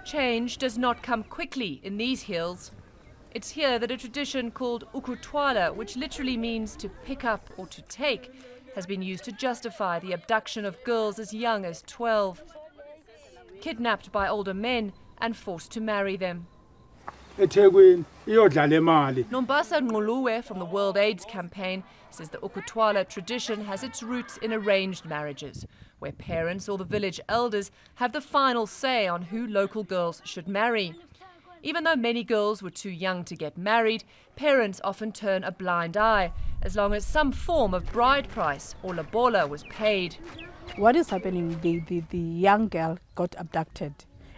Change does not come quickly in these hills. It's here that a tradition called ukutwala, which literally means to pick up or to take, has been used to justify the abduction of girls as young as 12, kidnapped by older men and forced to marry them. Nombasa Nguluwe from the World AIDS Campaign says the ukutwala tradition has its roots in arranged marriages, where parents or the village elders have the final say on who local girls should marry. Even though many girls were too young to get married, parents often turn a blind eye, as long as some form of bride price or lobola was paid. What is happening, the young girl got abducted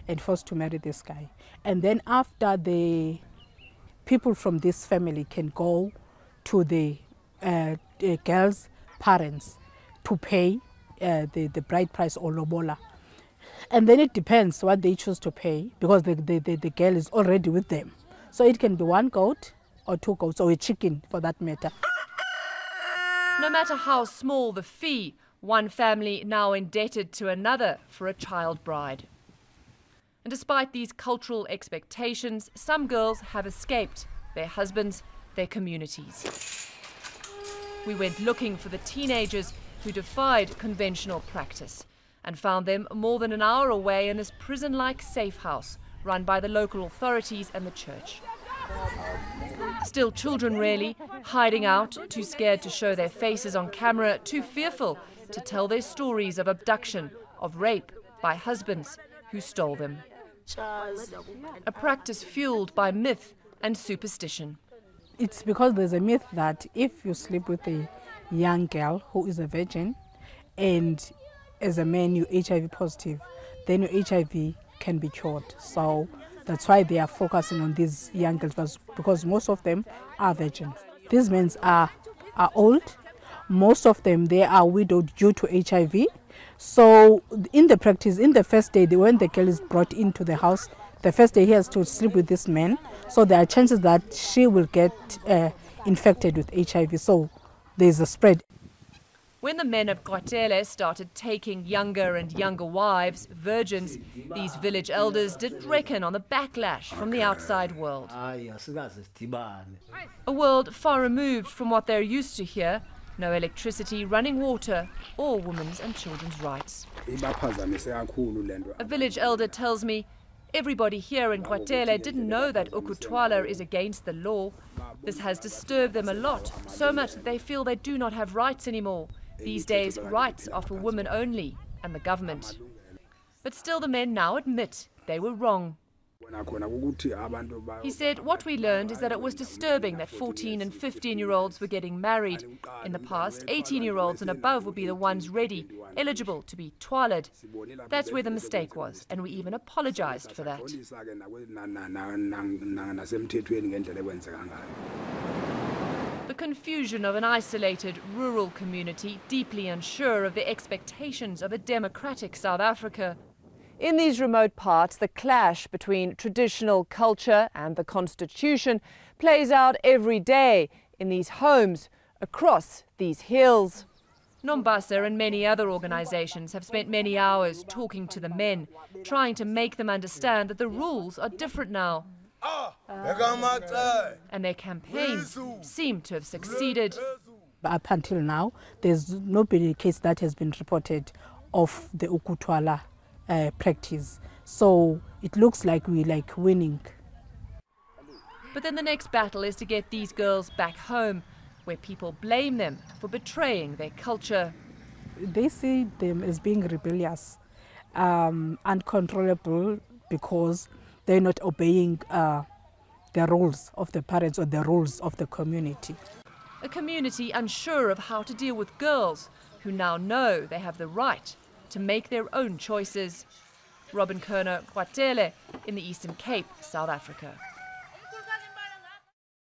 and forced to marry this guy. And then after, the people from this family can go to the girl's parents to pay the bride price or lobola. And then it depends what they choose to pay, because the girl is already with them. So it can be one goat or two goats or a chicken for that matter. No matter how small the fee, one family now indebted to another for a child bride. And despite these cultural expectations, some girls have escaped their husbands, their communities. We went looking for the teenagers who defied conventional practice and found them more than an hour away in this prison-like safe house run by the local authorities and the church. Still children really, hiding out, too scared to show their faces on camera, too fearful to tell their stories of abduction, of rape by husbands who stole them. A practice fueled by myth and superstition. It's because there's a myth that if you sleep with a young girl who is a virgin and as a man you're HIV positive, then your HIV can be cured. So that's why they are focusing on these young girls, because most of them are virgins. These men are old. Most of them, they are widowed due to HIV. So in the practice, in the first day, when the girl is brought into the house, the first day he has to sleep with this man. So there are chances that she will get infected with HIV. So there's a spread. When the men of Kwatele started taking younger and younger wives, virgins, these village elders didn't reckon on the backlash from the outside world. A world far removed from what they're used to here. No electricity, running water, or women's and children's rights. A village elder tells me everybody here in Kwatele didn't know that ukutwala is against the law. This has disturbed them a lot, so much that they feel they do not have rights anymore. These days, rights are for women only, and the government. But still the men now admit they were wrong. He said what we learned is that it was disturbing that 14 and 15-year-olds were getting married. In the past, 18-year-olds and above would be the ones ready, eligible to be twala'd. That's where the mistake was, and we even apologized for that. The confusion of an isolated rural community, deeply unsure of the expectations of a democratic South Africa. In these remote parts, the clash between traditional culture and the constitution plays out every day in these homes across these hills. Nombasa and many other organizations have spent many hours talking to the men, trying to make them understand that the rules are different now. And their campaigns seem to have succeeded. Up until now, there's no case that has been reported of the ukutwala practice. So it looks like we're winning. But then the next battle is to get these girls back home, where people blame them for betraying their culture. They see them as being rebellious, uncontrollable, because they're not obeying the rules of the parents or the rules of the community. A community unsure of how to deal with girls who now know they have the right to make their own choices. Robin Kerner, Kwatele, in the Eastern Cape, South Africa.